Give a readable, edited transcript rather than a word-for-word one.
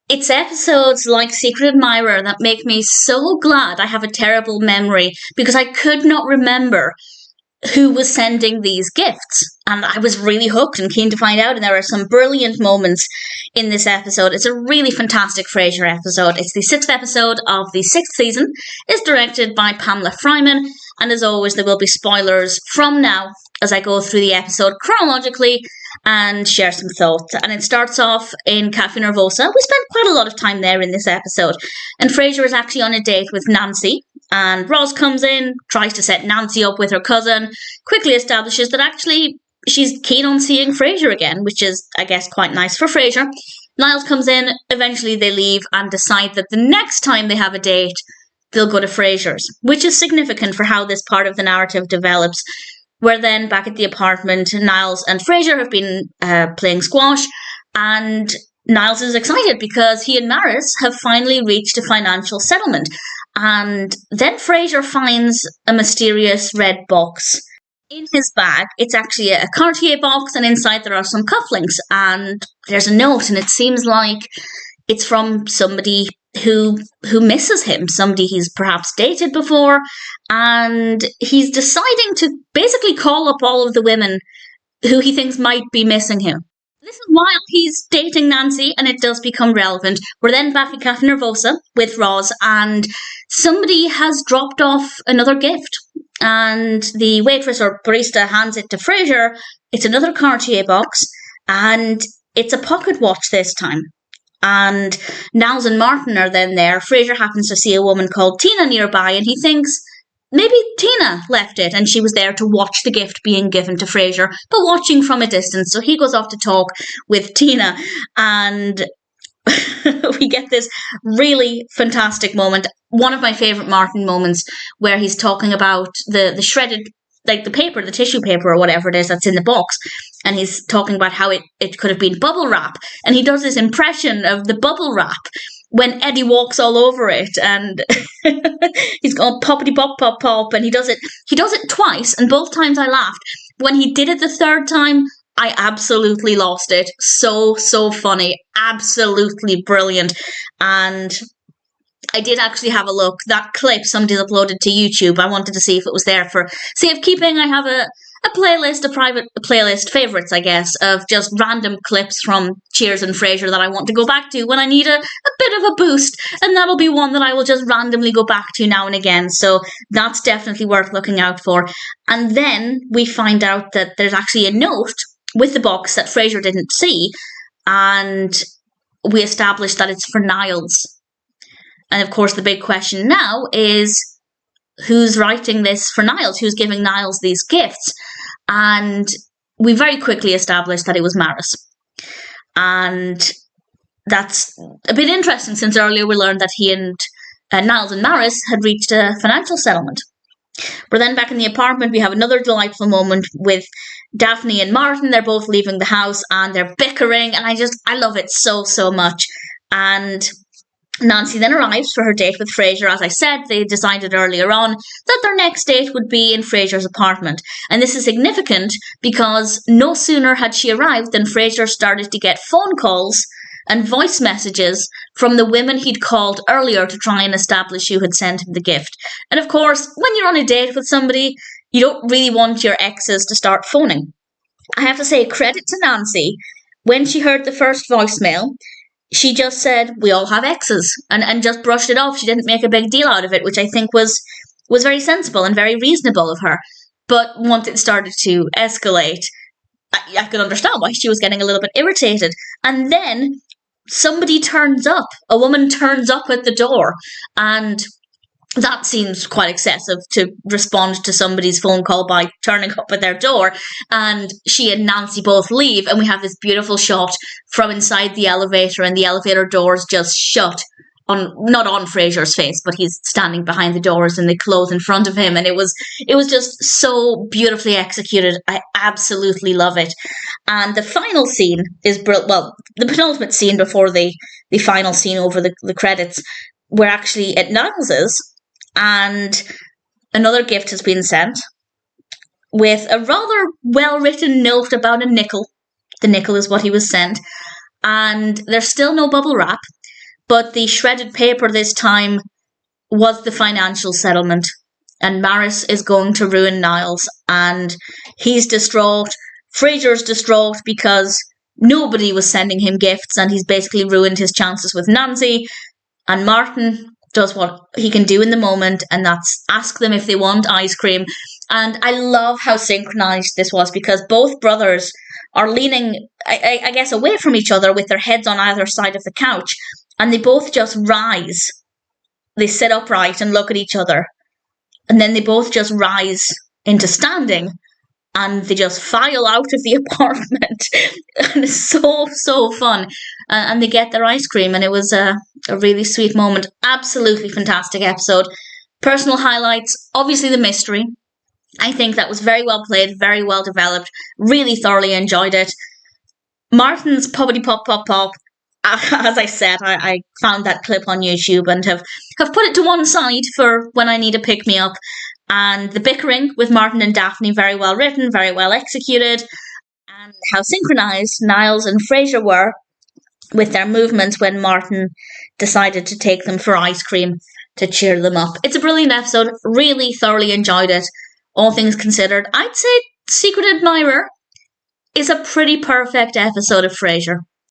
It's episodes like Secret Admirer that make me so glad I have a terrible memory because I could not remember who was sending these gifts. And I was really hooked and keen to find out. And there are some brilliant moments in this episode. It's a really fantastic Frasier episode. It's the 6th episode of the 6th season. It's directed by Pamela Fryman. And as always, there will be spoilers from now as I go through the episode chronologically and share some thoughts. And it starts off in Cafe Nervosa. We spent quite a lot of time there in this episode. And Frasier is actually on a date with Nancy. And Roz comes in, tries to set Nancy up with her cousin, quickly establishes that actually she's keen on seeing Frasier again, which is, I guess, quite nice for Frasier. Niles comes in, eventually they leave and decide that the next time they have a date, they'll go to Frasier's, which is significant for how this part of the narrative develops. We're then back at the apartment. Niles and Frasier have been playing squash, and Niles is excited because he and Maris have finally reached a financial settlement. And then Frasier finds a mysterious red box in his bag. It's actually a Cartier box, and inside there are some cufflinks. And there's a note, and it seems like it's from somebody who misses him, somebody he's perhaps dated before. And he's deciding to basically call up all of the women who he thinks might be missing him. This is while he's dating Nancy, and it does become relevant. We're then back at Cafe Nervosa with Roz, and somebody has dropped off another gift. And the waitress or barista hands it to Frasier. It's another Cartier box, and it's a pocket watch this time. And Niles and Martin are then there. Frasier happens to see a woman called Tina nearby, and he thinks maybe Tina left it and she was there to watch the gift being given to Frasier, but watching from a distance. So he goes off to talk with Tina, and we get this really fantastic moment. One of my favourite Martin moments, where he's talking about the shredded, like the paper, the tissue paper or whatever it is that's in the box. And he's talking about how it could have been bubble wrap. And he does this impression of the bubble wrap when Eddie walks all over it, and he's going poppity pop pop pop, and he does it twice, and both times I laughed. When he did it the third time, I absolutely lost it. So funny, absolutely brilliant. And I did actually have a look. That clip somebody's uploaded to YouTube. I wanted to see if it was there for safekeeping. I have a playlist, a private playlist, favourites, I guess, of just random clips from Cheers and Frasier that I want to go back to when I need a bit of a boost. And that'll be one that I will just randomly go back to now and again. So that's definitely worth looking out for. And then we find out that there's actually a note with the box that Frasier didn't see. And we establish that it's for Niles. And of course, the big question now is, who's writing this for Niles? Who's giving Niles these gifts? And we very quickly established that it was Maris. And that's a bit interesting, since earlier we learned that he and Niles and Maris had reached a financial settlement. We're then back in the apartment. We have another delightful moment with Daphne and Martin. They're both leaving the house and they're bickering, and I love it so much. And Nancy then arrives for her date with Frasier. As I said, they decided earlier on that their next date would be in Frasier's apartment. And this is significant because no sooner had she arrived than Frasier started to get phone calls and voice messages from the women he'd called earlier to try and establish who had sent him the gift. And of course, when you're on a date with somebody, you don't really want your exes to start phoning. I have to say, credit to Nancy. When she heard the first voicemail, she just said, we all have exes, and just brushed it off. She didn't make a big deal out of it, which I think was very sensible and very reasonable of her. But once it started to escalate, I could understand why she was getting a little bit irritated. And then somebody turns up. A woman turns up at the door, and that seems quite excessive to respond to somebody's phone call by turning up at their door. And she and Nancy both leave, and we have this beautiful shot from inside the elevator, and the elevator doors just shut not on Frasier's face, but he's standing behind the doors and they close in front of him. And it was just so beautifully executed. I absolutely love it. And the final scene is the penultimate scene before the final scene over the credits. We're actually at Niles's, and another gift has been sent with a rather well-written note about a nickel. The nickel is what he was sent. And there's still no bubble wrap. But the shredded paper this time was the financial settlement. And Maris is going to ruin Niles. And he's distraught. Frasier's distraught because nobody was sending him gifts and he's basically ruined his chances with Nancy. And Martin does what he can do in the moment, and that's ask them if they want ice cream. And I love how synchronized this was because both brothers are leaning, I guess, away from each other with their heads on either side of the couch, and they both just rise. They sit upright and look at each other, and then they both just rise into standing, and they just file out of the apartment. And it's so fun. And they get their ice cream, and it was a really sweet moment. Absolutely fantastic episode. Personal highlights, obviously the mystery. I think that was very well played, very well developed. Really thoroughly enjoyed it. Martin's Puppity Pop Pop Pop. As I said, I found that clip on YouTube and have put it to one side for when I need a pick-me-up. And the bickering with Martin and Daphne, very well written, very well executed. And how synchronized Niles and Frasier were with their movements when Martin decided to take them for ice cream to cheer them up. It's a brilliant episode. Really thoroughly enjoyed it. All things considered, I'd say Secret Admirer is a pretty perfect episode of Frasier.